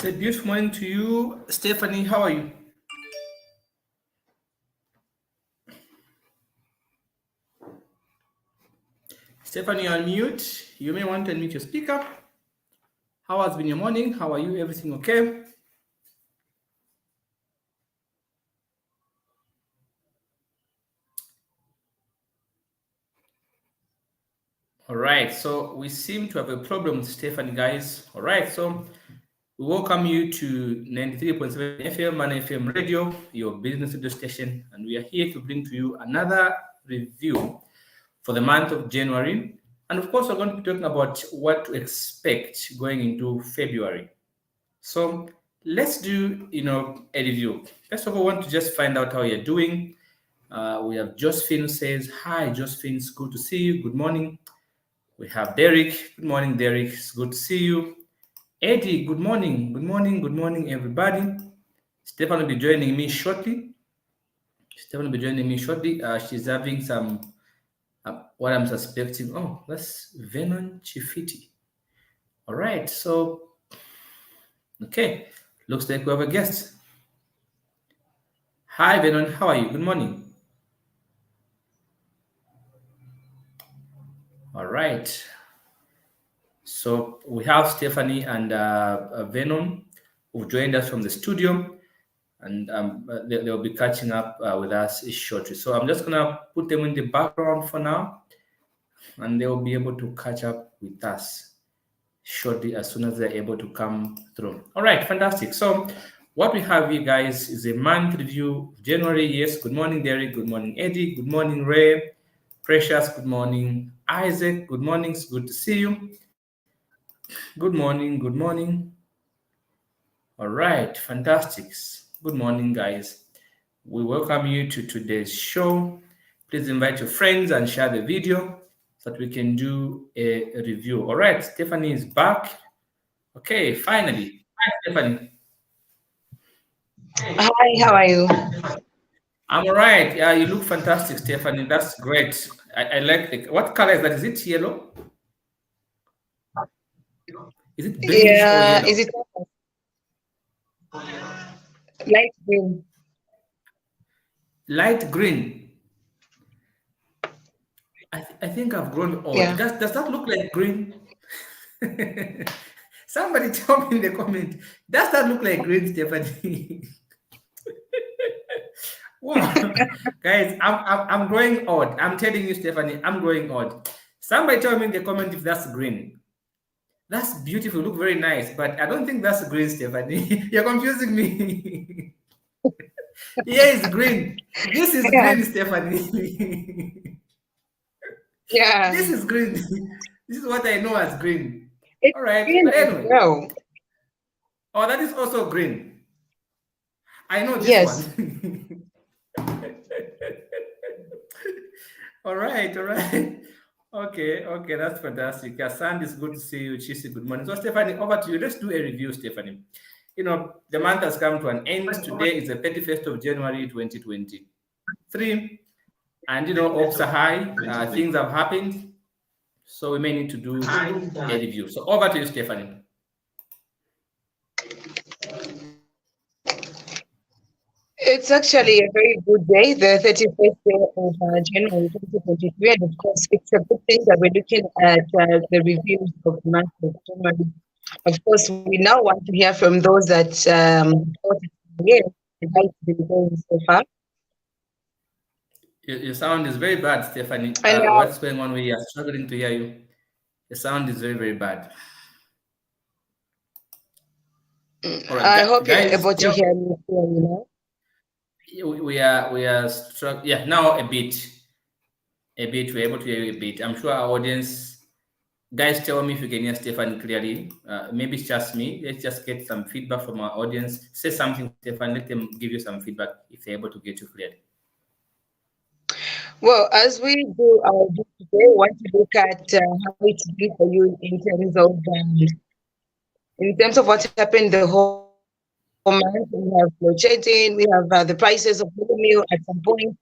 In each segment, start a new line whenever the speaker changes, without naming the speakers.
Say beautiful morning to you, Stephanie. How are you? Stephanie, on mute. You may want to unmute your speaker. How has been your morning? How are you? Everything okay? All right. So we seem to have a problem with Stephanie, guys. All right. So we welcome you to 93.7 FM and FM Radio, your business radio station, and we are here to bring to you another review for the month of January. And of course, we're going to be talking about what to expect going into February. So let's do, a review. First of all, I want to just find out how you're doing. We have Josephine says, hi, Josephine, it's good to see you. Good morning. We have Derek. Good morning, Derek. It's good to see you. Eddie, good morning. Good morning. Good morning, everybody. Stefan will be joining me shortly. She's having some, what I'm suspecting. Oh, that's Venon Chifiti. All right. So, okay. Looks like we have a guest. Hi, Venon. How are you? Good morning. All right. So we have Stephanie and Venom who joined us from the studio, and they'll be catching up with us shortly. So I'm just gonna put them in the background for now, and they'll be able to catch up with us shortly as soon as they're able to come through. All right, fantastic. So what we have here, guys, is a month review of January. Yes, good morning, Derek. Good morning, Eddie. Good morning, Ray. Precious, good morning. Isaac, good morning. It's good to see you. Good morning. Good morning. All right, fantastic. Good morning, guys. We welcome you to today's show. Please invite your friends and share the video so that we can do a review. All right, Stephanie is back. Okay, finally. Hi, Stephanie.
Hi, how are you?
I'm all right. Yeah, you look fantastic, Stephanie. That's great. I like it. What color is that? Is it yellow? Is it beige or
Yeah,
yellow?
is it light green?
Light green. I think I've grown old.
Yeah.
Does that look like green? Somebody tell me in the comment. Does that look like green, Stephanie? Wow, guys, I'm growing old. I'm telling you, Stephanie, I'm growing old. Somebody tell me in the comment if that's green. That's beautiful. Look very nice, but I don't think that's green, Stephanie. You're confusing me. Here is green. This is
Yeah.
green, Stephanie.
Yeah.
This is green. This is what I know as green.
It's
All right,
green
but
as
anyway.
well.
Oh, that is also green. I know this
Yes.
one. All right, all right. Okay, that's fantastic. Sandy, it's good to see you. Chisi, good morning. So, Stephanie, over to you. Let's do a review, Stephanie. The month has come to an end. Today is the 31st of January, 2023. And, hopes are high. Things have happened. So, we may need to do a review. So, over to you, Stephanie.
It's actually a very good day, the 31st day of January 2023. And of course, it's a good thing that we're looking at the reviews of the month of January. Of course, we now want to hear from those that thought it has been going so far.
Your sound is very bad, Stephanie.
And
What's going on? We are struggling to hear you. Your sound is very, very bad. All right,
I hope
guys,
you're able to hear me clearly now.
we are struck. Yeah, now a bit. We're able to hear you a bit. I'm sure our audience, guys, tell me if you can hear Stephanie clearly. Maybe it's just me. Let's just get some feedback from our audience. Say something, Stephanie. Let them give you some feedback if they're able to get you clearly.
Well, as we do our review today, we want to look at how it's been for you in terms of what happened the whole month. We have load shedding, we have the prices of meal at some point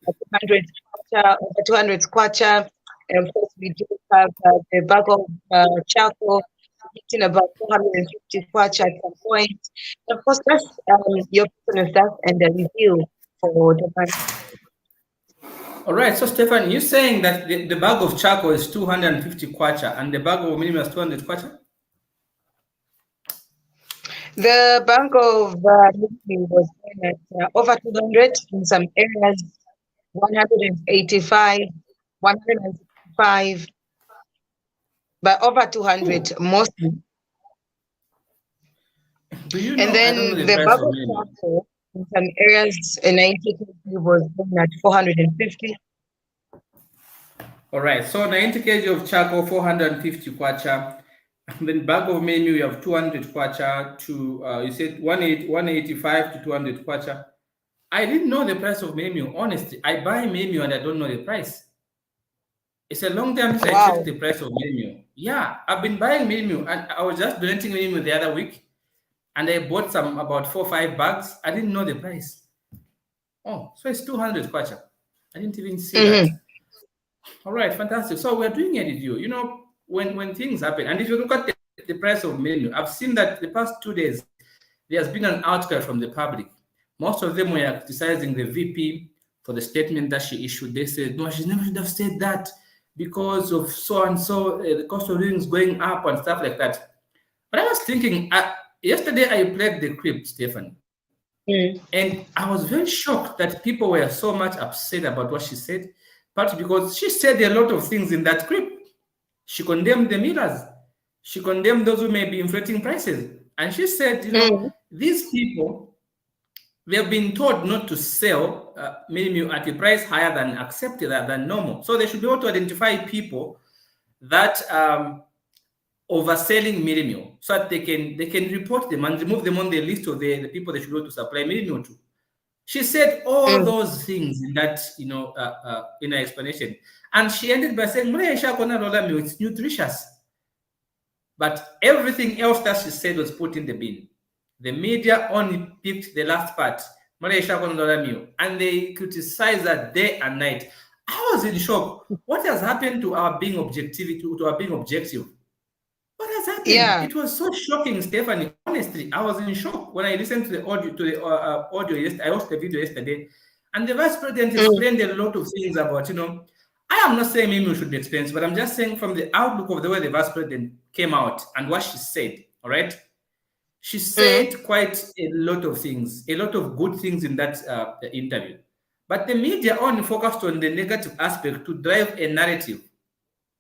at 200 kwacha, over 200 kwacha. And of course, we do have the bag of charcoal hitting about 450 kwacha at some point. Of course, that's your personal stuff and the review for the month.
All right. So, Stefan, you're saying that the bag of charcoal is 250 kwacha and the bag of minimum is 200 kwacha?
The Bank of Italy was going at over 200 in some areas, 185, 165, but over 200
Oh,
mostly.
do you
And
know? I don't know
then
the
the
price
bag
of
of
minimum.
charcoal in some areas in 90 was going at 450.
All right. So, 90 kg of charcoal, 450 kwacha. And then bag of menu, you have 200 kwacha to, you said 185 to 200 kwacha. I didn't know the price of menu. Honestly, I buy menu and I don't know the price. It's a long time since I checked
Wow.
the price of menu. Yeah, I've been buying menu and I was just donating menu the other week and I bought some about 4 5 bags. I didn't know the price. Oh, so it's 200 kwacha. I didn't even see that.
Mm-hmm.
All right, fantastic. So we're doing a review. When things happen, and if you look at the price of menu, I've seen that the past 2 days there has been an outcry from the public. Most of them were criticizing the VP for the statement that she issued. They said, no, she never should have said that because of so and so, the cost of living is going up and stuff like that. But I was thinking, yesterday I played the clip, Stefan,
Mm.
and I was very shocked that people were so much upset about what she said, partly because she said a lot of things in that clip. She condemned the millers. She condemned those who may be inflating prices. And she said,
Mm.
these people, they have been told not to sell minimum at a price higher than accepted, than normal. So they should be able to identify people that overselling minimum so that they can report them and remove them on the list of the people they should be able to supply minimum to. She said all
Mm.
those things in that, in her explanation. And she ended by saying, it's nutritious. But everything else that she said was put in the bin. The media only picked the last part, and they criticized her day and night. I was in shock. What has happened to our being objectivity, to our being objective? What has happened?
Yeah.
It was so shocking, Stephanie. Honestly, I was in shock when I listened to the audio yesterday. I watched the video yesterday, and the vice president
Mm.
explained a lot of things about. I am not saying maybe should be experienced, but I'm just saying from the outlook of the way the vice president came out and what she said. All right, she
Mm.
said quite a lot of things, a lot of good things in that interview. But the media only focused on the negative aspect to drive a narrative.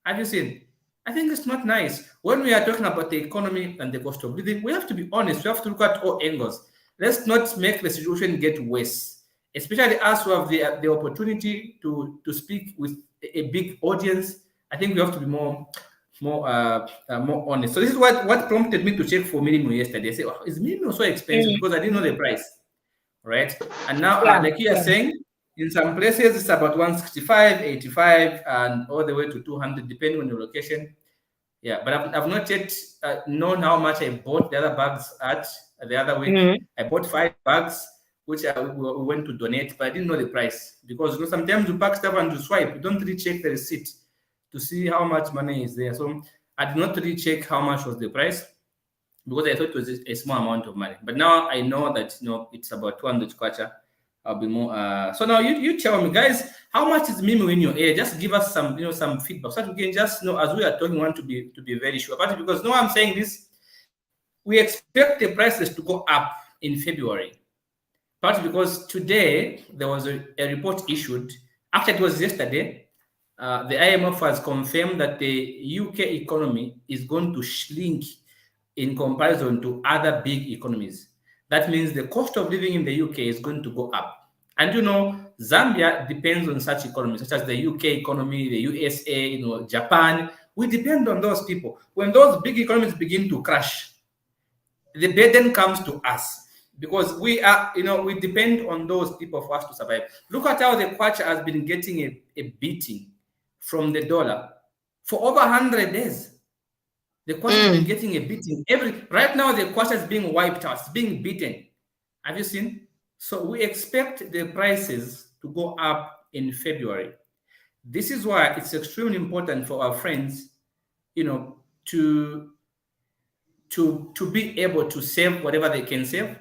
Have you seen? I think it's not nice. When we are talking about the economy and the cost of living, we have to be honest. We have to look at all angles. Let's not make the situation get worse, especially us who have the opportunity to speak with a big audience. I think we have to be more honest. So this is what prompted me to check for minimum yesterday. I said, oh, is minimum so expensive?
Mm.
Because I didn't know the price, right? And now,
Yeah.
like you are
Yeah.
saying, in some places it's about 165, 85, and all the way to 200, depending on your location. Yeah, but I've not yet known how much I bought the other bags at the other week.
Mm.
I bought 5 bags, which we went to donate, but I didn't know the price because sometimes you pack stuff and you swipe. You don't really check the receipt to see how much money is there. So I did not really check how much was the price because I thought it was a small amount of money. But now I know that it's about 200 kwacha. I'll be more. So now you tell me, guys, how much is Mimo in your area? Just give us some feedback so that we can just know as we are talking. Want to be very sure about it because no, I'm saying this. We expect the prices to go up in February. Partly because today there was a report issued. Actually, it was yesterday. The IMF has confirmed that the UK economy is going to shrink in comparison to other big economies. That means the cost of living in the UK is going to go up. And Zambia depends on such economies, such as the UK economy, the USA, Japan. We depend on those people. When those big economies begin to crash, the burden comes to us because we depend on those people for us to survive. Look at how the kwacha has been getting a beating from the dollar for over 100 days. The kwacha has been
Mm.
getting a beating. Right now, the kwacha is being wiped out, it's being beaten. Have you seen? So we expect the prices to go up in February. This is why it's extremely important for our friends, to to be able to save whatever they can save.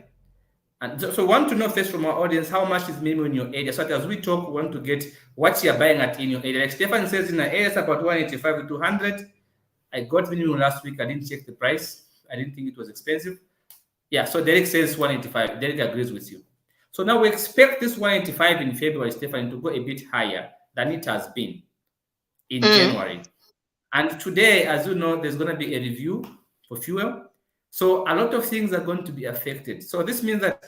And so we want to know first from our audience how much is minimum in your area. So that as we talk, we want to get what you're buying at in your area. Like Stefan says, in our area it's about 185 to 200. I got minimum last week. I didn't check the price. I didn't think it was expensive. Yeah, so Derek says 185. Derek agrees with you. So now we expect this 185 in February, Stefan, to go a bit higher than it has been in January. And today, as you know, there's going to be a review for fuel. So a lot of things are going to be affected. So this means that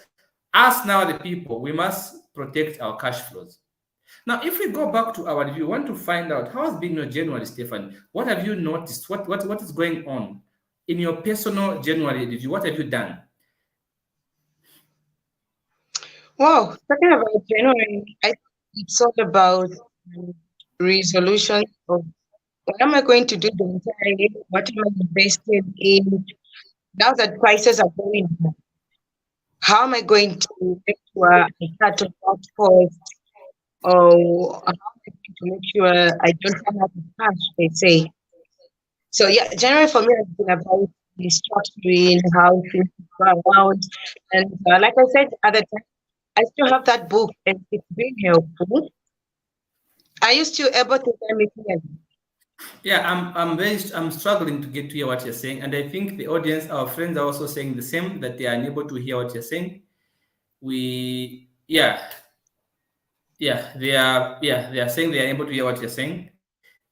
us now, the people, we must protect our cash flows. Now, if we go back to our review, we want to find out how has been your January, Stefan. What have you noticed? What is going on in your personal January review? What have you done?
Wow, talking about January, I think it's all about resolution of what am I going to do the entire year? What am I invested in? Now that prices are going up, how am I going to make sure I cut off costs? Or how am I going to make sure I don't run out of cash, they say. So yeah, January for me has been about restructuring, how things go around. And like I said at the time, I still have that book and it's been helpful. Are you still able to hear me clearly?
Yeah, I'm struggling to get to hear what you're saying, and I think the audience, our friends, are also saying the same, that they are unable to hear what you're saying. They are saying they are able to hear what you're saying.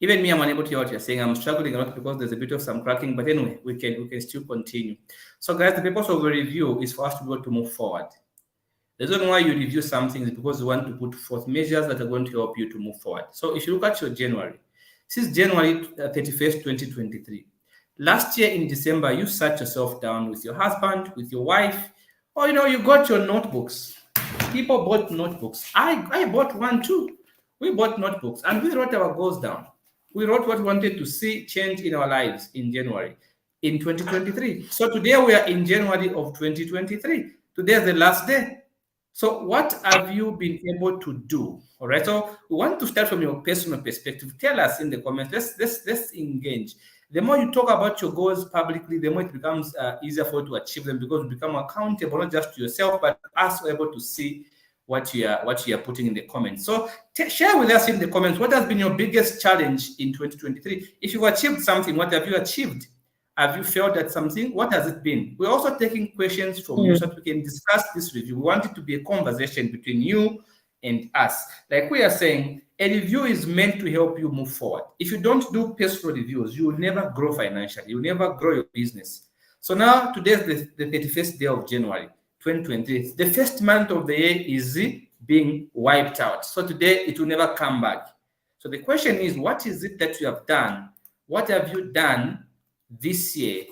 Even me, I'm unable to hear what you're saying. I'm struggling a lot because there's a bit of some cracking. But anyway, we can still continue. So, guys, the purpose of a review is for us to be able to move forward. The reason why you review something is because you want to put forth measures that are going to help you to move forward. So, if you look at your January, since January 31st, 2023, last year in December, you sat yourself down with your husband, with your wife, or you got your notebooks. People bought notebooks. I bought one too. We bought notebooks and we wrote our goals down. We wrote what we wanted to see change in our lives in January in 2023. So today we are in January of 2023. Today is the last day. So what have you been able to do? All right. So we want to start from your personal perspective. Tell us in the comments. Let's engage. The more you talk about your goals publicly, the more it becomes easier for you to achieve them because you become accountable not just to yourself, but also able to see what you are putting in the comments. So share with us in the comments what has been your biggest challenge in 2023. If you've achieved something, what have you achieved? Have you failed at something? What has it been? We're also taking questions from you so that we can discuss this review. We want it to be a conversation between you and us. Like we are saying, a review is meant to help you move forward. If you don't do personal reviews, you will never grow financially. You will never grow your business. So now, today is the 31st day of January, 2023. The first month of the year is being wiped out. So today, it will never come back. So the question is, what is it that you have done? What have you done this year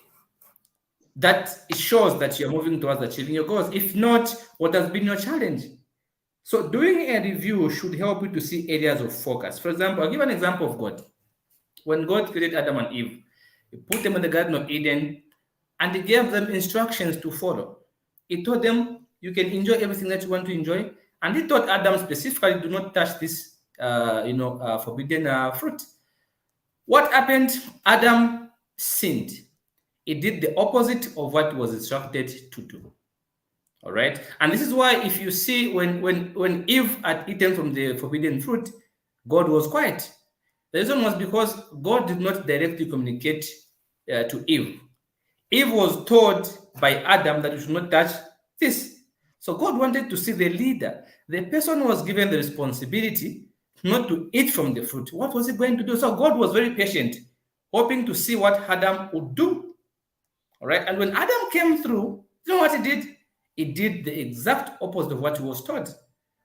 that it shows that you're moving towards achieving your goals? If not, what has been your challenge? So doing a review should help you to see areas of focus. For example, I'll give an example of God. When God created Adam and Eve, he put them in the Garden of Eden and he gave them instructions to follow. He told them, you can enjoy everything that you want to enjoy. And he told Adam specifically, do not touch this forbidden fruit. What happened? Adam sinned. He did the opposite of what was instructed to do. All right. And this is why if you see when Eve had eaten from the forbidden fruit, God was quiet. The reason was because God did not directly communicate to Eve. Eve was told by Adam that you should not touch this. So God wanted to see the leader. The person was given the responsibility not to eat from the fruit. What was he going to do? So God was very patient, hoping to see what Adam would do. All right. And when Adam came through, you know what he did? He did the exact opposite of what he was taught.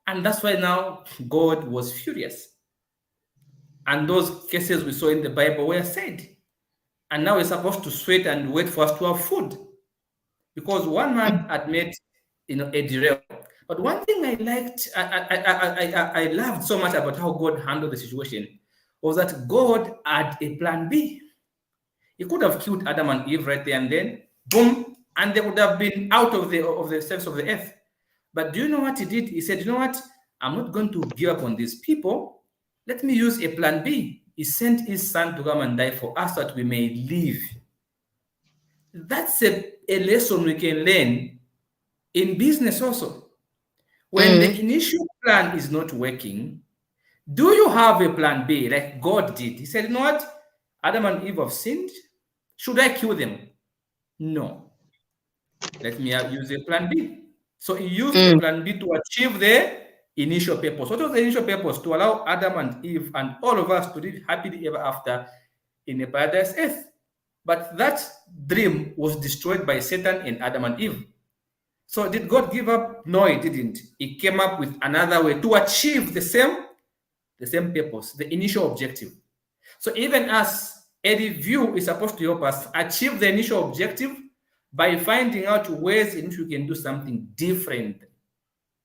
And that's why now God was furious. And those cases we saw in the Bible were said. And now we're supposed to sweat and wait for us to have food. Because one man had made a derail. But one thing I liked, I loved so much about how God handled the situation was that God had a plan B. He could have killed Adam and Eve right there and then, boom, and they would have been out of the surface of the earth. But do you know what he did? He said, you know what? I'm not going to give up on these people. Let me use a plan B. He sent his son to come and die for us so that we may live. That's a lesson we can learn in business also. When the
Mm.
initial plan is not working, do you have a plan B like God did? He said, you know what? Adam and Eve have sinned. Should I kill them? No. Let me use a plan B. So he used a
Mm.
plan B to achieve the initial purpose. What was the initial purpose? To allow Adam and Eve and all of us to live happily ever after in a paradise earth. But that dream was destroyed by Satan and Adam and Eve. So did God give up? No, he didn't. He came up with another way to achieve the same purpose, the initial objective. So even as a review is supposed to help us achieve the initial objective by finding out ways in which we can do something different.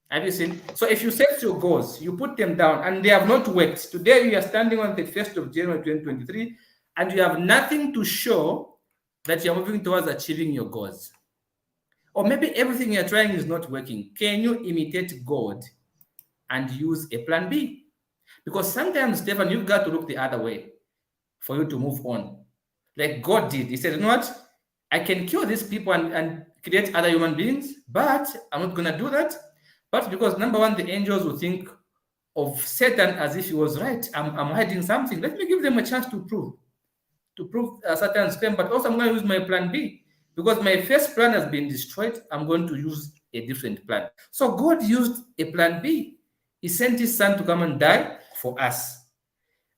Have you seen? So if you set your goals, you put them down and they have not worked. Today you are standing on the 1st of January 2023 and you have nothing to show that you're moving towards achieving your goals. Or maybe everything you're trying is not working. Can you imitate God and use a plan B? Because sometimes, Stefan, you've got to look the other way for you to move on. Like God did. He said, you know what? I can kill these people and create other human beings, but I'm not going to do that. But because, number one, the angels will think of Satan as if he was right. I'm hiding something. Let me give them a chance to prove Satan's claim, but also I'm going to use my plan B. Because my first plan has been destroyed, I'm going to use a different plan. So God used a plan B. He sent his son to come and die for us.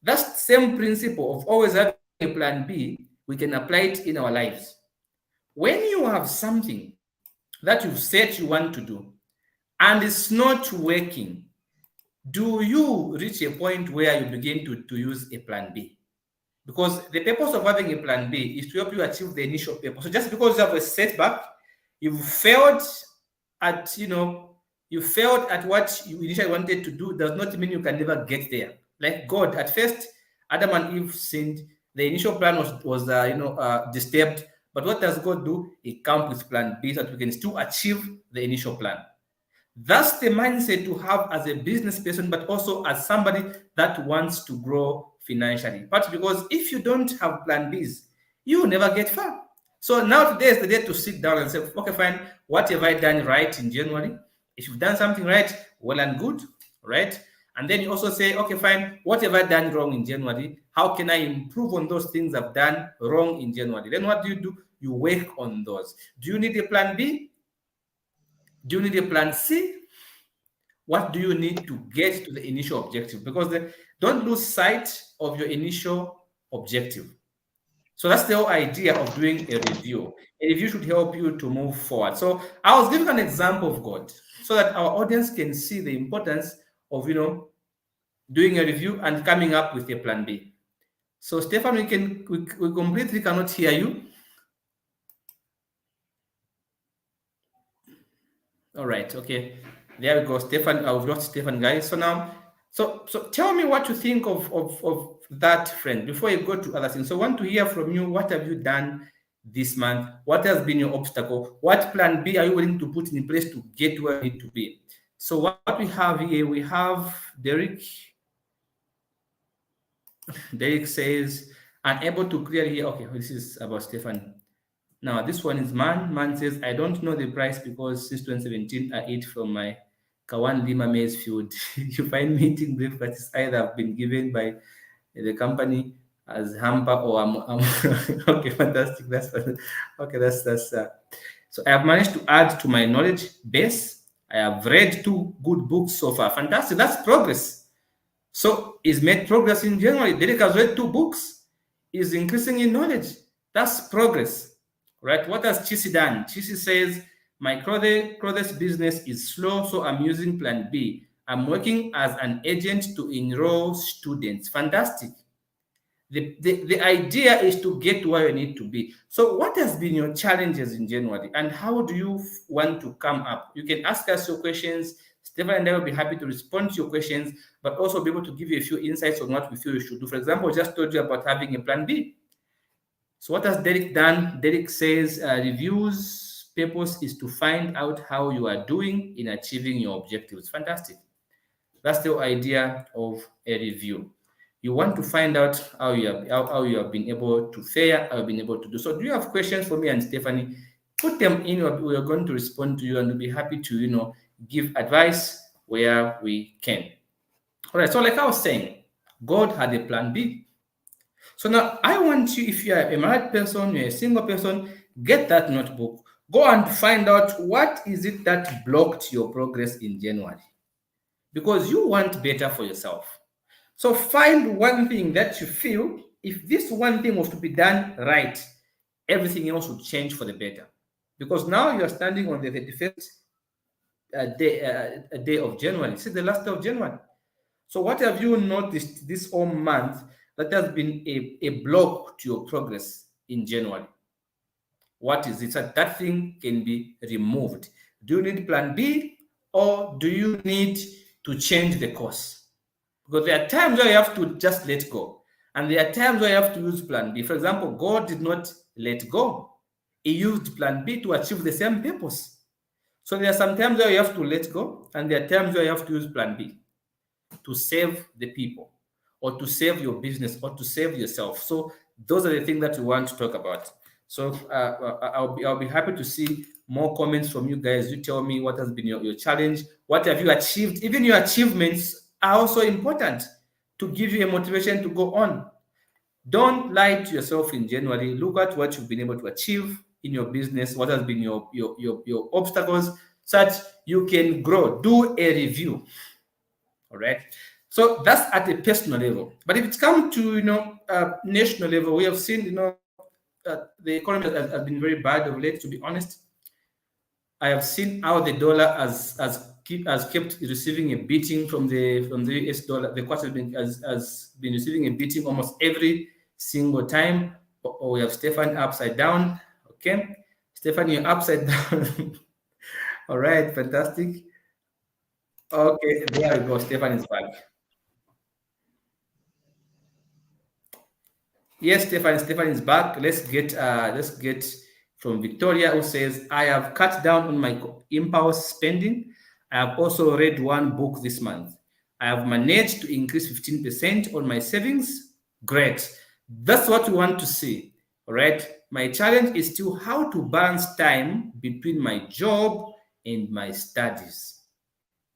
That same principle of always having a plan B, we can apply it in our lives. When you have something that you've said you want to do and it's not working, do you reach a point where you begin to use a plan B? Because the purpose of having a plan B is to help you achieve the initial purpose. So just because you have a setback, you've failed at you failed at what you initially wanted to do, does not mean you can never get there. Like God, at first, Adam and Eve sinned. The initial plan was disturbed. But what does God do? He comes with plan B so that we can still achieve the initial plan. That's the mindset to have as a business person, but also as somebody that wants to grow financially. But because if you don't have plan Bs, you will never get far. So now today is the day to sit down and say, okay, fine, what have I done right in January? If you've done something right, well and good, right? And then you also say, okay, fine, what have I done wrong in January? How can I improve on those things I've done wrong in January? Then what do? You work on those. Do you need a plan B? Do you need a plan C? What do you need to get to the initial objective? Because don't lose sight of your initial objective. So that's the whole idea of doing a review. A review should help you to move forward. So I was giving an example of God so that our audience can see the importance of doing a review and coming up with a plan B. So Stefan, we completely cannot hear you. All right, okay. There we go, Stefan. I've lost Stefan, guys. So now, so tell me what you think of that, friend, before you go to other things. So I want to hear from you. What have you done this month? What has been your obstacle? What plan B are you willing to put in place to get where you need to be? So what we have here, we have Derek. Derek says, unable to clearly hear. Okay, this is about Stefan. Now, this one is Man. Man says, I don't know the price because since 2017, I eat from my Kawan Lima maize field. You find me eating breakfast either have been given by the company as hamper or I'm okay, fantastic. Okay. So I have managed to add to my knowledge base. I have read 2 good books so far. Fantastic. That's progress. So he's made progress in January. Derek has read 2 books. He's increasing in knowledge. That's progress, right? What has Chisi done? Chisi says, my clothes business is slow, so I'm using plan B. I'm working as an agent to enroll students. Fantastic. The idea is to get where you need to be. So what has been your challenges in January and how do you want to come up? You can ask us your questions. Stephen and I will be happy to respond to your questions, but also be able to give you a few insights on what we feel you should do. For example, I just told you about having a plan B. So what has Derek done? Derek says reviews purpose is to find out how you are doing in achieving your objectives. Fantastic. That's the idea of a review. You want to find out how you have been able to fare, how you've been able to do. So do you have questions for me and Stephanie? Put them in. We are going to respond to you, and we'll be happy to give advice where we can. All right. So like I was saying, God had a plan B. So now I want you, if you are a married person, you're a single person, get that notebook. Go and find out what is it that blocked your progress in January. Because you want better for yourself. So find one thing that you feel, if this one thing was to be done right, everything else would change for the better. Because now you're standing on the 31st day of January. This is the last day of January. So what have you noticed this whole month that has been a block to your progress in January? What is it? So that thing can be removed. Do you need plan B, or do you need to change the course? Because there are times where you have to just let go. And there are times where you have to use plan B. For example, God did not let go. He used plan B to achieve the same purpose. So there are some times where you have to let go, and there are times where you have to use plan B to save the people, or to save your business, or to save yourself. So those are the things that we want to talk about. So I'll be happy to see more comments from you guys. You tell me what has been your challenge. What have you achieved? Even your achievements are also important to give you a motivation to go on. Don't lie to yourself in January. Look at what you've been able to achieve in your business, what has been your obstacles, such you can grow. Do a review. All right. So that's at a personal level. But if it's come to national level, we have seen the economy has been very bad of late. To be honest, I have seen how the dollar has kept receiving a beating from the US dollar. The cost has been receiving a beating almost every single time. Or we have Stefan upside down. Okay, Stefan, you're upside down. All right, fantastic. Okay, there we go. Stefan is back. Yes, Stefan. Stefan is back. Let's get from Victoria, who says, I have cut down on my impulse spending. I have also read one book this month. I have managed to increase 15% on my savings. Great. That's what we want to see. All right. My challenge is still how to balance time between my job and my studies.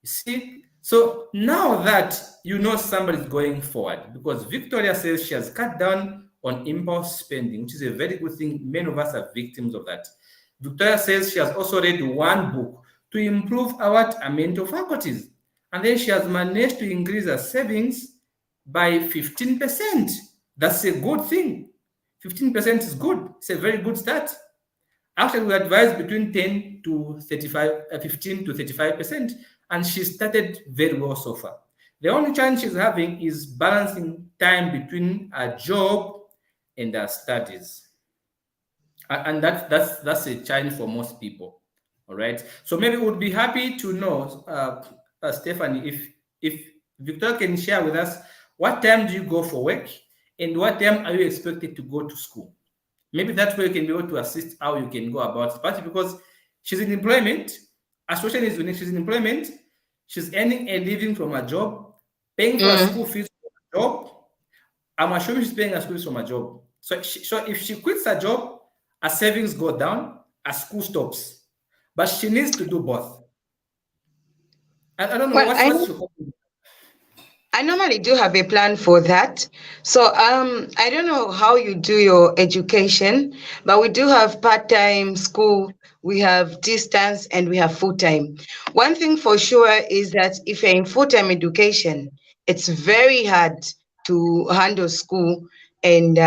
You see? So now that you know somebody's going forward, because Victoria says she has cut down on impulse spending, which is a very good thing. Many of us are victims of that. Victoria says she has also read one book to improve our mental faculties. And then she has managed to increase her savings by 15%. That's a good thing. 15% is good. It's a very good start. Actually, we advise between 10 to 35, 15 to 35%, and she started very well so far. The only challenge she's having is balancing time between her job and her studies. And that's a challenge for most people. All right. So maybe we would be happy to know, Stephanie, if Victor can share with us what time do you go for work and what time are you expected to go to school? Maybe that way you can be able to assist how you can go about it. But because she's in employment, association is unique, she's in employment, she's earning a living from her job, paying for her school fees from her job. I'm assuming she's paying her school fees from her job. So if she quits her job, her savings go down, her school stops. But she needs to do both. I don't know
Well,
what's your
I normally do have a plan for that. So I don't know how you do your education, but we do have part-time school, we have distance, and we have full-time. One thing for sure is that if you're in full-time education, it's very hard to handle school and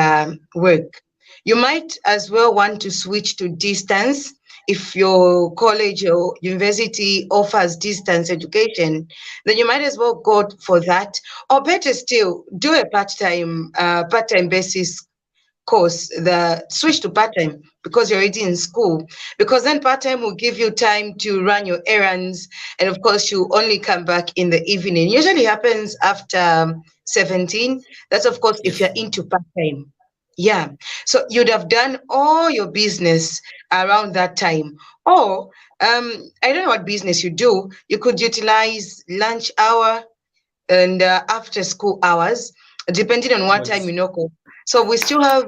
work. You might as well want to switch to distance if your college or university offers distance education, then you might as well go for that. Or better still, do a part-time basis course, the switch to part-time because you're already in school. Because then part-time will give you time to run your errands, and of course you only come back in the evening. Usually happens after 17. That's of course if you're
yes.
into part-time. Yeah. So you'd have done all your business around that time. Or I don't know what business you do. You could utilize lunch hour and after school hours. depending on what time
Yes.
you knock off. So we still have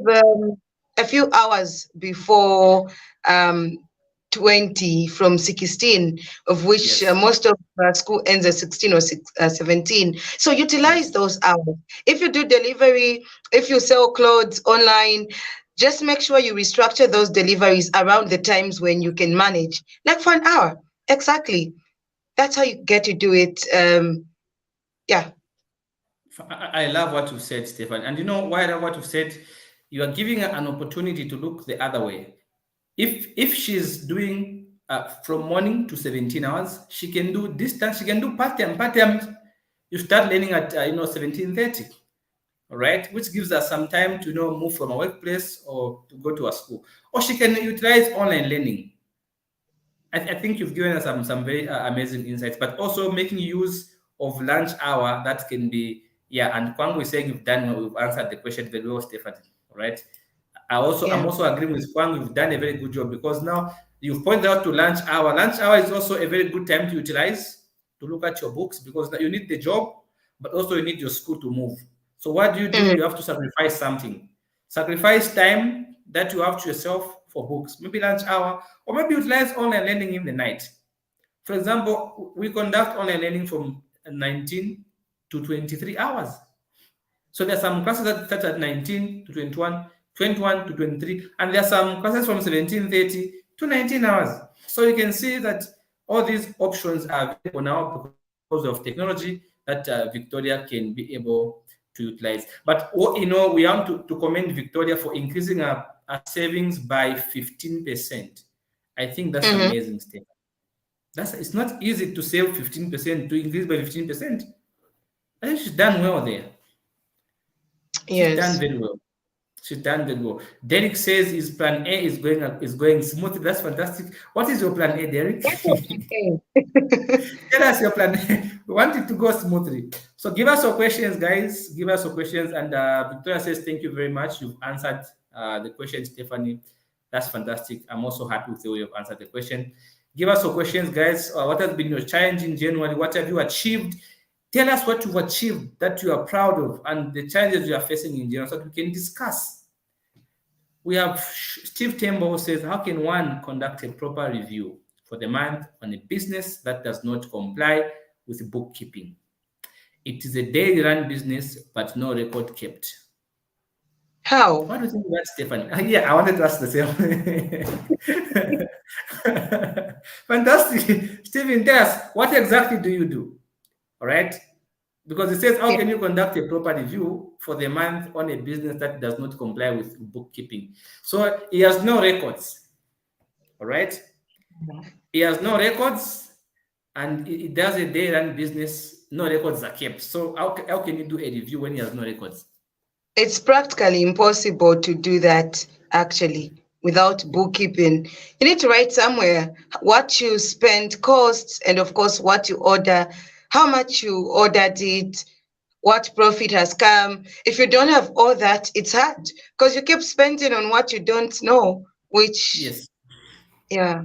a few hours before um, 20 from 16, of which
Yes.
most of school ends at 16 or 17. So utilize
Yes.
those hours. If you do delivery, if you sell clothes online, just make sure you restructure those deliveries around the times when you can manage, like for an hour. Exactly. That's how you get to do it. Yeah.
I love what you said, Stefan. And you know why I love what you said? You are giving her an opportunity to look the other way. If she's doing from morning to 17 hours, she can do distance, she can do part-time. Part-time, you start learning at 17:30, all right, which gives us some time to move from a workplace or to go to a school. Or she can utilize online learning. I think you've given us some very amazing insights, but also making use of lunch hour that can be, yeah. And Kwangu is saying you've done well, you've answered the question very well, Stephanie. All right. I'm
Yeah.
also agreeing with Kwangu. You've done a very good job because now you've pointed out to lunch hour. Lunch hour is also a very good time to utilize to look at your books because now you need the job, but also you need your school to move. So what do?
Mhm.
You have to sacrifice something. Sacrifice time that you have to yourself for books, maybe lunch hour, or maybe utilize online learning in the night. For example, we conduct online learning from 19 to 23 hours. So there are some classes that start at 19 to 21, 21 to 23, and there are some classes from 17:30 to 19 hours. So you can see that all these options are available now because of technology that Victoria can be able to utilize. But we want to commend Victoria for increasing our savings by 15%. I think that's
Mhm.
amazing step. It's not easy to save 15%, to increase by 15%. I think she's done well there. She's done
Yes.
very well. She's done very well. Derek says his plan A is going smoothly. That's fantastic. What is your plan A, Derek?
That's okay.
Tell us your plan. We want it to go smoothly. So give us your questions, guys. Give us your questions. And Victoria says, thank you very much. You've answered the question, Stephanie. That's fantastic. I'm also happy with the way you've answered the question. Give us your questions, guys. What has been your challenge in January? What have you achieved? Tell us what you've achieved that you are proud of and the challenges you are facing in January so that we can discuss. We have Steve Tembo says, how can one conduct a proper review for the month on a business that does not comply with bookkeeping? It is a daily run business, but no record kept.
How?
What do you think of that, Stephanie? Yeah, I wanted to ask the same. Fantastic. Stephen, tell us, what exactly do you do? All right. Because it says, how
Yeah.
can you conduct a proper review for the month on a business that does not comply with bookkeeping? So he has no records. All right. He has no records and he does a day run business, no records are kept. So how can you do a review when he has no records?
It's practically impossible to do that actually without bookkeeping. You need to write somewhere what you spend, costs, and of course what you order, how much you ordered it, what profit has come. If you don't have all that, it's hard because you keep spending on what you don't know, which,
Yes.
yeah.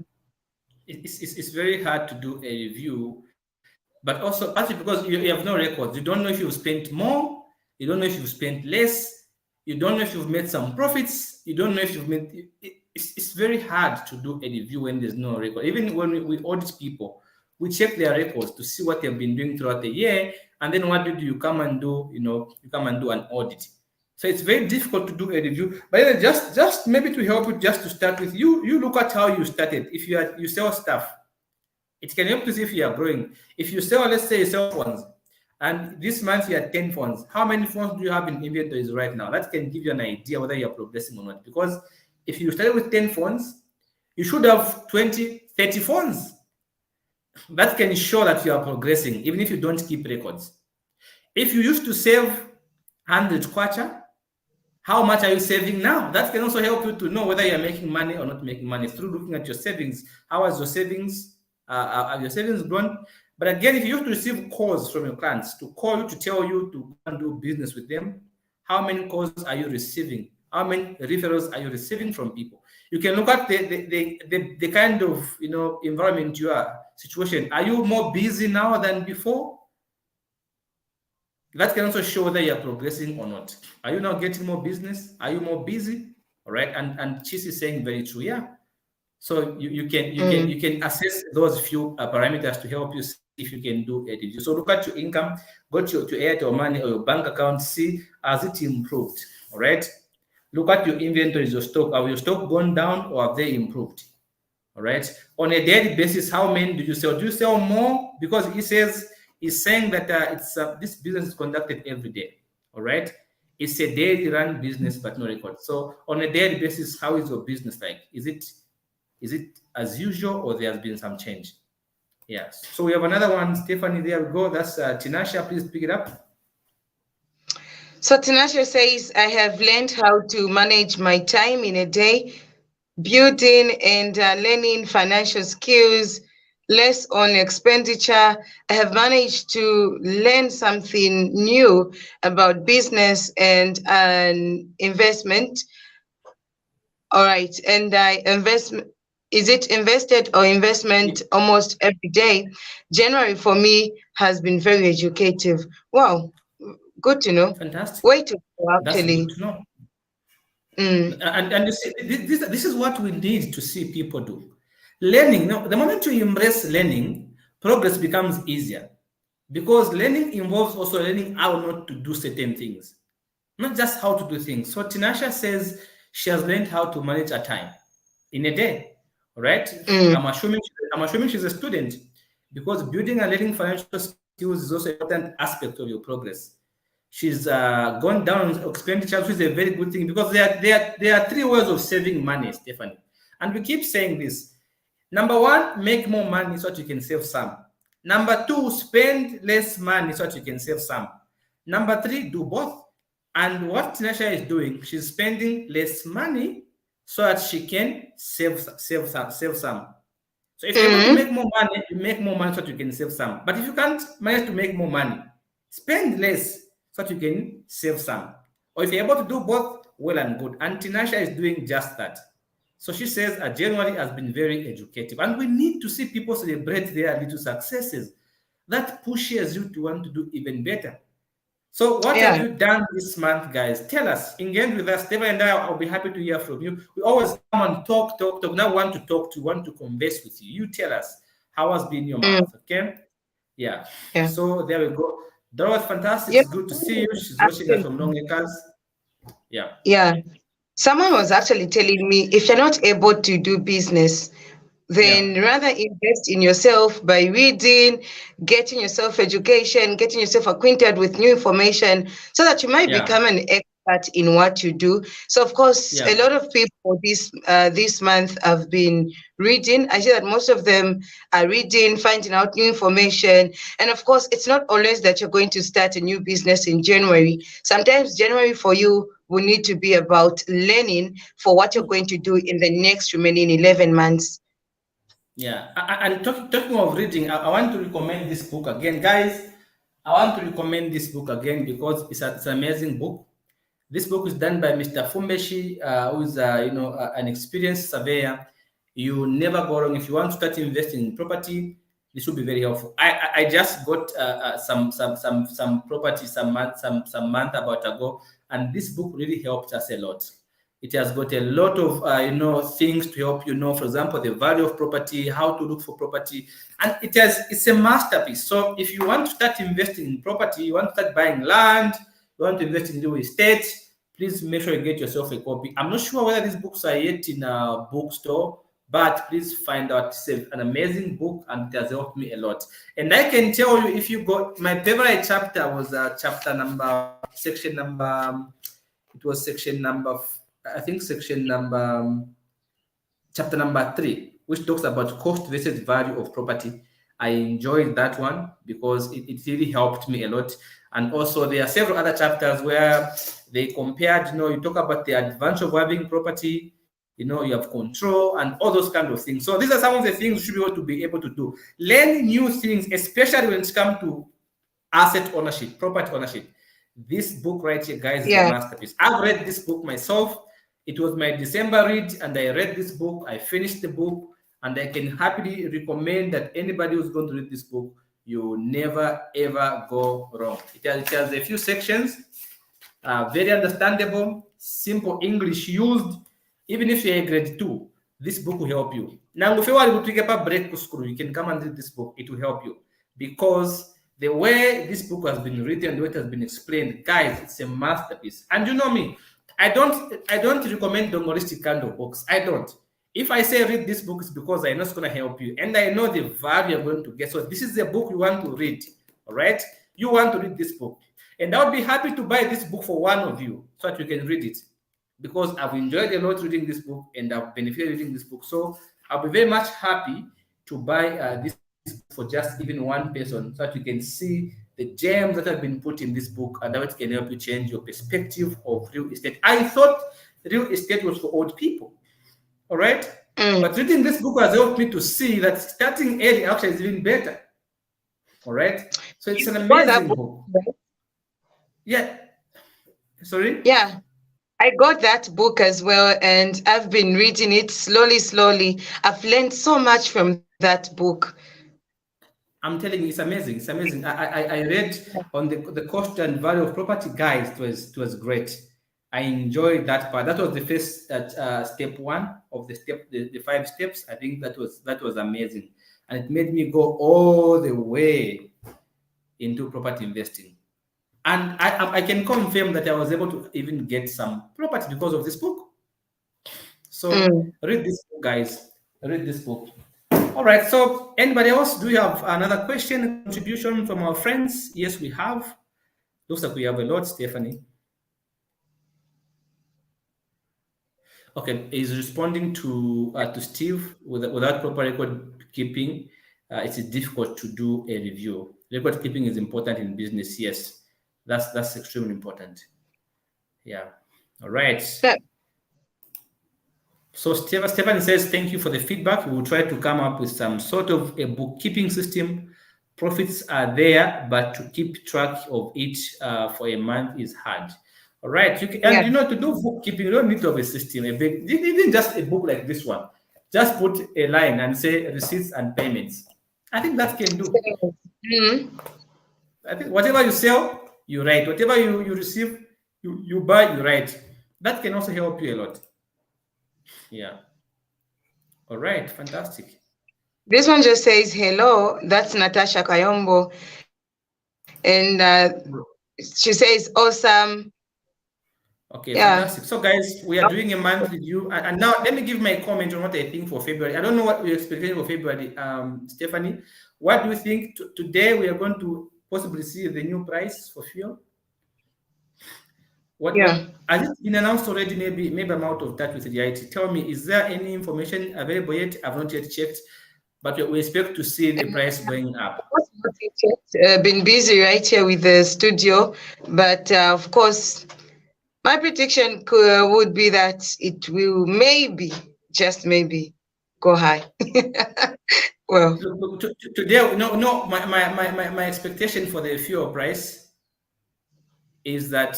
It's very hard to do a review, but also partly because you have no records. You don't know if you've spent more, you don't know if you've spent less, you don't know if you've made some profits, you don't know if you've made it's very hard to do a review when there's no record. Even when we audit people, we check their records to see what they've been doing throughout the year, and then what do you come and do? You come and do an audit. So it's very difficult to do a review. But anyway, just maybe to help you, just to start with, you look at how you started. If you sell stuff, it can help to see if you are growing. If you sell, let's say you sell phones, and this month you had 10 phones, how many phones do you have in inventories right now? That can give you an idea whether you're progressing or not. Because if you started with 10 phones, you should have 20, 30 phones. That can show that you are progressing, even if you don't keep records. If you used to save 100 kwacha, how much are you saving now? That can also help you to know whether you're making money or not making money through looking at your savings. How has your savings, have your savings grown? But again, if you used to receive calls from your clients to call you to tell you to go and do business with them, how many calls are you receiving? How many referrals are you receiving from people? You can look at the kind of environment you are, situation. Are you more busy now than before? That can also show whether you're progressing or not. Are you now getting more business? Are you more busy? All right. And Chis is saying very true. Yeah. So you can assess those few parameters to help you see if you can do a review. So look at your income, go to Airtel Money or your bank account, see has it improved. All right. Look at your inventories, your stock. Have your stock gone down or have they improved? All right. On a daily basis, how many do you sell? Do you sell more? Because he's saying that this business is conducted every day. All right. It's a daily run business, but no record. So on a daily basis, how is your business like? Is it as usual or there has been some change? Yes. So we have another one, Stephanie. There we go. That's Tinasha. Please pick it up.
So Tinashe says, I have learned how to manage my time in a day, building and learning financial skills, less on expenditure. I have managed to learn something new about business and investment. All right. And I is it invested or investment almost every day? January for me has been very educative. Wow. Good to know.
Fantastic.
Way to go,
That's good
actually.
to know.
Mm,
And you see, this is what we need to see people do. Learning, now, the moment you embrace learning, progress becomes easier because learning involves also learning how not to do certain things, not just how to do things. So Tinasha says she has learned how to manage her time in a day. All right.
mm,
I'm assuming she's a student because building and learning financial skills is also an important aspect of your progress. She's gone down on expenditure, which is a very good thing because there are three ways of saving money, Stephanie. And we keep saying this. Number one, make more money so that you can save some. Number two, spend less money so that you can save some. Number three, do both. And what Tinasha is doing, she's spending less money so that she can save some. So if you're able to
mm,
make more money, you make more money so that you can save some. But if you can't manage to make more money, spend less so that you can save some. Or if you're able to do both, well and good. And Tinasha is doing just that. So she says January has been very educative. And we need to see people celebrate their little successes. That pushes you to want to do even better. So, what have
yeah.
you done this month, guys? Tell us. Engage with us. Stephen and I'll be happy to hear from you. We always come and talk, talk, talk. Now, want to talk to, want to converse with you. You tell us how has been your
Mm,
month, okay? Yeah.
yeah.
So, there we go. That was fantastic.
Yeah.
It's good to see you. She's watching us
Actually,
from Long Acres. Yeah.
yeah. Someone was actually telling me if you're not able to do business,
Yeah.
then rather invest in yourself by reading, getting yourself education, getting yourself acquainted with new information so that you might
Yeah.
become an expert in what you do. So of course, a
Yeah.
lot of people this month have been reading. I see that most of them are reading, finding out new information. And of course, it's not always that you're going to start a new business in January. Sometimes January for you will need to be about learning for what you're going to do in the next remaining 11 months.
Yeah, and talking of reading, I want to recommend this book again, guys. I want to recommend this book again because it's an amazing book. This book is done by Mr. Fumbeshi, who is an experienced surveyor. You never go wrong if you want to start investing in property. This will be very helpful. I just got some property some month about ago, and this book really helped us a lot. It has got a lot of things to help for example, the value of property, how to look for property, and it's a masterpiece. So if you want to start investing in property, you want to start buying land, you want to invest in real estate, please make sure you get yourself a copy. I'm not sure whether these books are yet in a bookstore, but please find out. It's an amazing book and it has helped me a lot. And I can tell you, if you got my favorite chapter was section number, it was section number, I think section number, chapter number 3, which talks about cost versus value of property. I enjoyed that one because it really helped me a lot. And also, there are several other chapters where they compared, you talk about the advantage of having property, you have control and all those kind of things. So these are some of the things you should be able to do. Learn new things, especially when it comes to asset ownership, property ownership. This book right here, guys, is a
Yeah.
masterpiece. I've read this book myself. It was my December read, and I read this book. I finished the book, and I can happily recommend that anybody who's going to read this book you never ever go wrong. It has a few sections, very understandable, simple English used. Even if you're a grade 2, this book will help you. Now, if you want to take a break to school, you can come and read this book. It will help you because the way this book has been written, the way it has been explained, guys, it's a masterpiece. And you know me, I don't recommend dongoristic kind of books. I don't. If I say read this book, it's because I know it's going to help you, and I know the value you're going to get. So this is the book you want to read. All right, you want to read this book, and I would be happy to buy this book for one of you so that you can read it, because I've enjoyed a lot reading this book and I've benefited reading this book. So I'll be very much happy to buy this book for just even one person so that you can see the gems that have been put in this book and how it can help you change your perspective of real estate. I thought real estate was for old people. All right. But reading this book has helped me to see that starting early actually is even better. All right. So it's an amazing book. Yeah. Sorry?
Yeah. I got that book as well, and I've been reading it slowly. I've learned so much from that book.
I'm telling you, it's amazing. It's amazing. I read on the cost and value of property, guys. It was great. I enjoyed that part. That was the first step one of the 5 steps. I think that was amazing, and it made me go all the way into property investing. And I can confirm that I was able to even get some property because of this book. So read this book, guys. Read this book. All right. So anybody else? Do you have another question, contribution from our friends? Yes, we have. Looks like we have a lot, Stephanie. Okay, he's responding to Steve without proper record keeping. It's difficult to do a review. Record keeping is important in business. Yes, that's extremely important. Yeah. All right. So Stefan says, thank you for the feedback. We will try to come up with some sort of a bookkeeping system. Profits are there, but to keep track of it for a month is hard. All right. To do bookkeeping, you don't need to have a system, even just a book like this one. Just put a line and say receipts and payments. I think that can do. I think whatever you sell, you write. Whatever you receive, you buy, you write. That can also help you a lot. Yeah. All right. Fantastic.
This one just says, hello, that's Natasha Kayombo. And she says, awesome.
Okay, fantastic. So, guys, we are doing a month review. And now let me give my comment on what I think for February. I don't know what we're expecting for February, Stephanie. What do you think? Today, we are going to possibly see the new price for fuel. Has it been announced already? Maybe I'm out of touch with reality. Tell me, is there any information available yet? I've not yet checked, but we expect to see the price going up.
Been busy right here with the studio, but of course, my prediction would be that it will just maybe, go high. Well,
today, my expectation for the fuel price is that,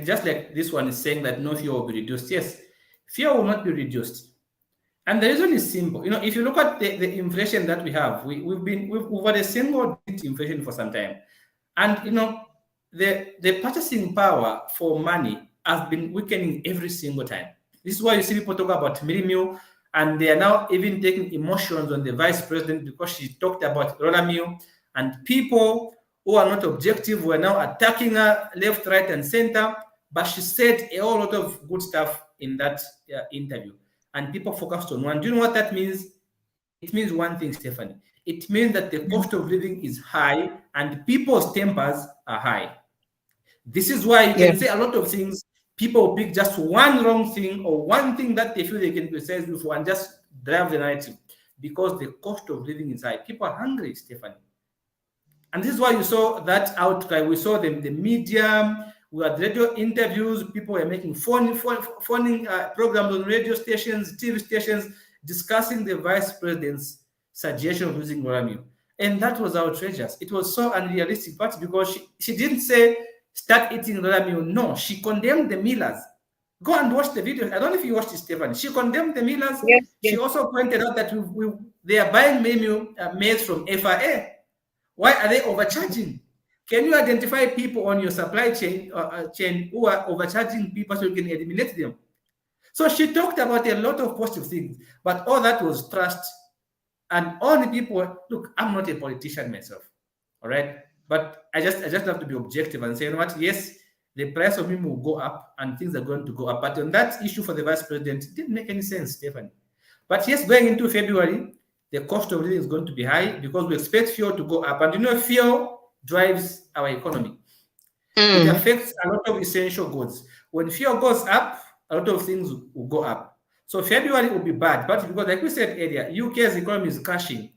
just like this one is saying that no fuel will be reduced. Yes, fuel will not be reduced. And the reason is simple. If you look at the inflation that we have, we've had a single digit inflation for some time. And, the purchasing power for money has been weakening every single time. This is why you see people talk about Mirimio, and they are now even taking emotions on the vice president because she talked about Rolamio, and people who are not objective were now attacking her left, right, and center. But she said a whole lot of good stuff in that interview, and people focused on one. Do you know what that means? It means one thing, Stephanie. It means that the cost of living is high and people's tempers are high. This is why you can say a lot of things. People pick just one wrong thing or one thing that they feel they can criticize you for and just drive the narrative because the cost of living is high. People are hungry, Stephanie. And this is why you saw that outcry. We saw the media, we had radio interviews, people were making phoning programs on radio stations, TV stations, discussing the vice president's suggestion of using Rolamio. And that was outrageous. It was so unrealistic, but because she didn't say, start eating Rolamio. No, she condemned the millers. Go and watch the video. I don't know if you watched it, Stephanie. She condemned the millers. Yes. She also pointed out that they are buying maize from FIA. Why are they overcharging? Can you identify people on your supply chain who are overcharging people so you can eliminate them? So she talked about a lot of positive things, but all that was trust. And all the people, look, I'm not a politician myself, all right? But I just have to be objective and say, you know what, yes, the price of him will go up and things are going to go up. But on that issue for the vice president, it didn't make any sense, Stephanie. But yes, going into February, the cost of living is going to be high because we expect fuel to go up. And you know, fuel drives our economy. It affects a lot of essential goods. When fuel goes up, a lot of things will go up. So February will be bad, but because like we said earlier, UK's economy is crashing.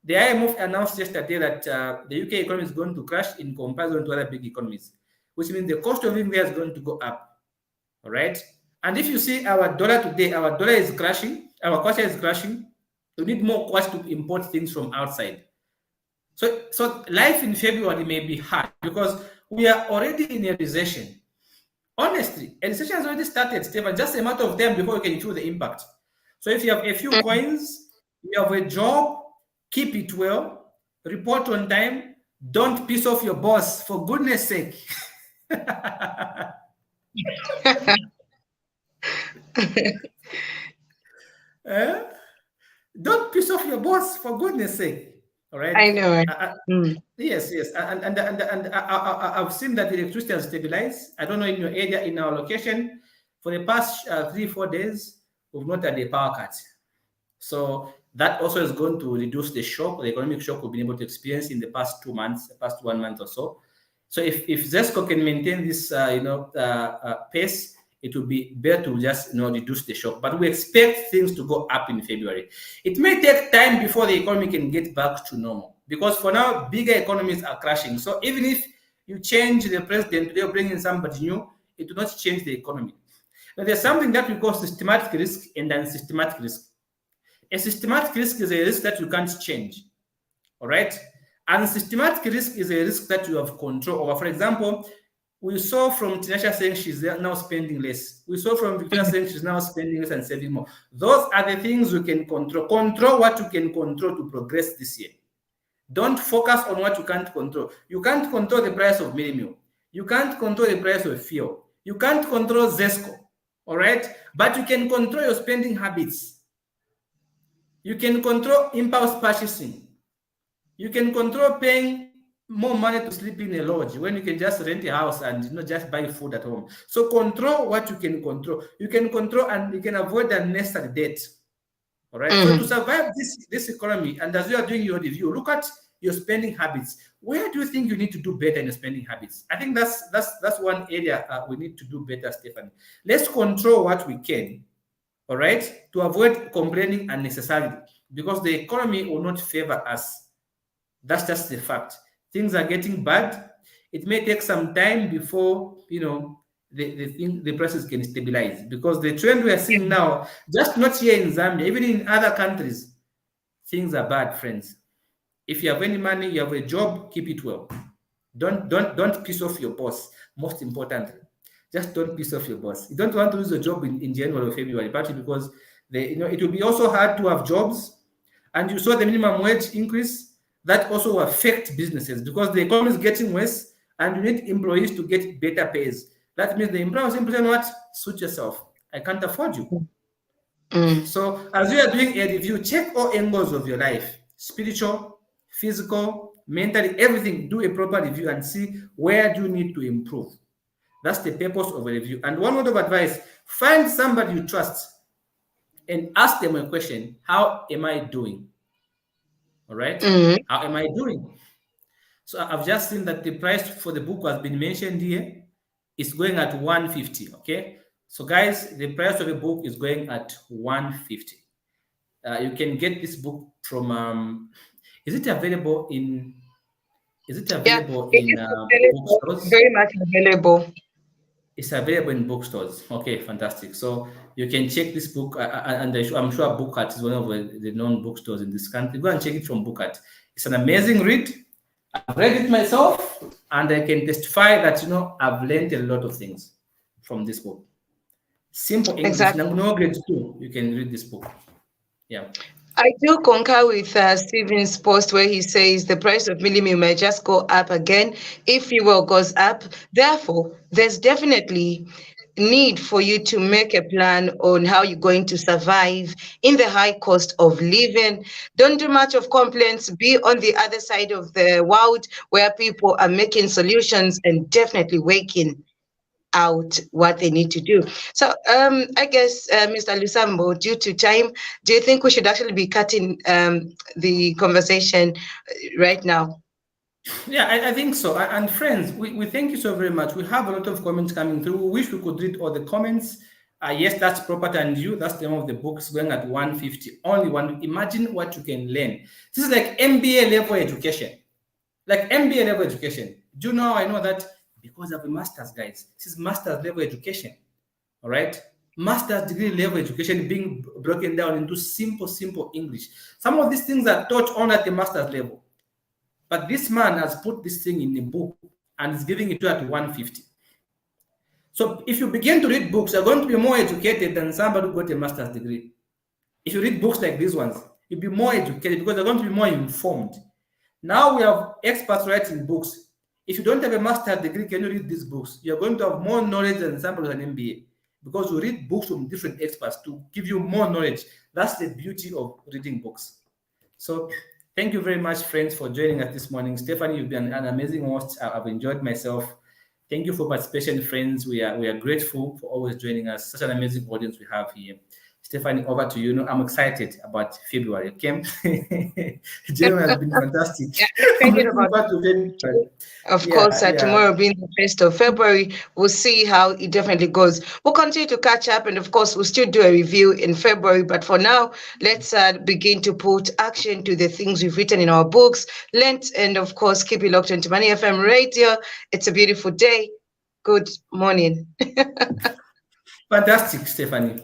The IMF announced yesterday that the UK economy is going to crash in comparison to other big economies, which means the cost of living there is going to go up. All right. And if you see our dollar today, our dollar is crashing, our kwacha is crashing. We need more kwacha to import things from outside. So life in February may be hard because we are already in a recession. Honestly, a recession has already started, Stephen. Just a matter of time before you can feel the impact. So if you have a few coins, you have a job, keep it well, report on time, don't piss off your boss, for goodness sake. Eh? Don't piss off your boss, for goodness sake. All right.
I know.
Yes, and I've seen that the electricity has stabilized. I don't know in your area, in our location, for the past 3-4 days, we've not had a power cut. So that also is going to reduce the shock, the economic shock we've been able to experience in the past 2 months, the past 1 month or so. So if ZESCO can maintain this, pace, it will be better to just reduce the shock. But we expect things to go up in February. It may take time before the economy can get back to normal because for now, bigger economies are crashing. So even if you change the president, they'll bring in somebody new, it will not change the economy. But there's something that we call systematic risk and unsystematic risk. A systematic risk is a risk that you can't change. All right. And systematic risk is a risk that you have control over. For example, we saw from Tinasha saying she's now spending less. We saw from Victoria saying she's now spending less and saving more. Those are the things we can control. Control what you can control to progress this year. Don't focus on what you can't control. You can't control the price of meal. You can't control the price of fuel. You can't control ZESCO. All right? But you can control your spending habits. You can control impulse purchasing. You can control paying more money to sleep in a lodge when you can just rent a house and not just buy food at home. So control what you can control. You can control and you can avoid unnecessary debt. All right. So to survive this economy, and as you are doing your review, look at your spending habits. Where do you think you need to do better in your spending habits? I think that's one area we need to do better, Stephanie. Let's control what we can. All right, to avoid complaining unnecessarily, because the economy will not favor us. That's just the fact. Things are getting bad. It may take some time before the prices can stabilize, because the trend we are seeing now, just not here in Zambia, even in other countries, things are bad, friends. If you have any money, you have a job, keep it well. Don't piss off your boss. Most importantly, just don't piss off your boss. You don't want to lose a job in January or February, partly because it will be also hard to have jobs. And you saw the minimum wage increase. That also will affect businesses because the economy is getting worse and you need employees to get better pays. That means the employer simply saying, what? Suit yourself. I can't afford you. So as you are doing a review, check all angles of your life, spiritual, physical, mentally, everything. Do a proper review and see where do you need to improve. That's the purpose of a review. And one word of advice, find somebody you trust and ask them a question. How am I doing? All right. How am I doing? So I've just seen that the price for the book has been mentioned here. It's going at 150. Okay. So guys, the price of the book is going at 150. You can get this book from is it available in bookstores?
Very much available.
It's available in bookstores. Okay, fantastic. So you can check this book, and I'm sure Bookart is one of the known bookstores in this country. Go and check it from Bookart. It's an amazing read. I've read it myself, and I can testify that I've learned a lot of things from this book. Simple English.
Exactly.
No grade 2. You can read this book. Yeah.
I do concur with Stephen's post where he says the price of millimil may just go up again if fuel goes up. Therefore, there's definitely need for you to make a plan on how you're going to survive in the high cost of living. Don't do much of complaints. Be on the other side of the world where people are making solutions and definitely waking out what they need to do. So I guess, Mr. Lusambo, due to time, do you think we should actually be cutting the conversation right now?
Yeah, I think so. And friends, we thank you so very much. We have a lot of comments coming through. We wish we could read all the comments. Yes, that's Property and You. That's the name of the books going at 150. Only one. Imagine what you can learn. This is like MBA level education. Like MBA level education. Do you know? I know that because of the masters, guys. This is master's level education. All right. Master's degree level education being broken down into simple English. Some of these things are taught on at the master's level. But this man has put this thing in a book and is giving it to you at 150. So if you begin to read books, you're going to be more educated than somebody who got a master's degree. If you read books like these ones, you'll be more educated because you're going to be more informed. Now we have experts writing books. If you don't have a master's degree, can you read these books? You're going to have more knowledge than somebody with an MBA because you read books from different experts to give you more knowledge. That's the beauty of reading books. So thank you very much, friends, for joining us this morning. Stephanie, you've been an amazing host. I've enjoyed myself. Thank you for participation, friends. We are grateful for always joining us. Such an amazing audience we have here. Stephanie, over to you. I'm excited about February. Okay, Jeremy has been fantastic.
Yeah,
I'm
excited
looking
about
forward to February.
Of course,
Yeah.
tomorrow being the 1st of February, we'll see how it definitely goes. We'll continue to catch up, and of course, we'll still do a review in February. But for now, let's begin to put action to the things we've written in our books. And of course, keep it locked into Money FM Radio. It's a beautiful day. Good morning.
Fantastic, Stephanie.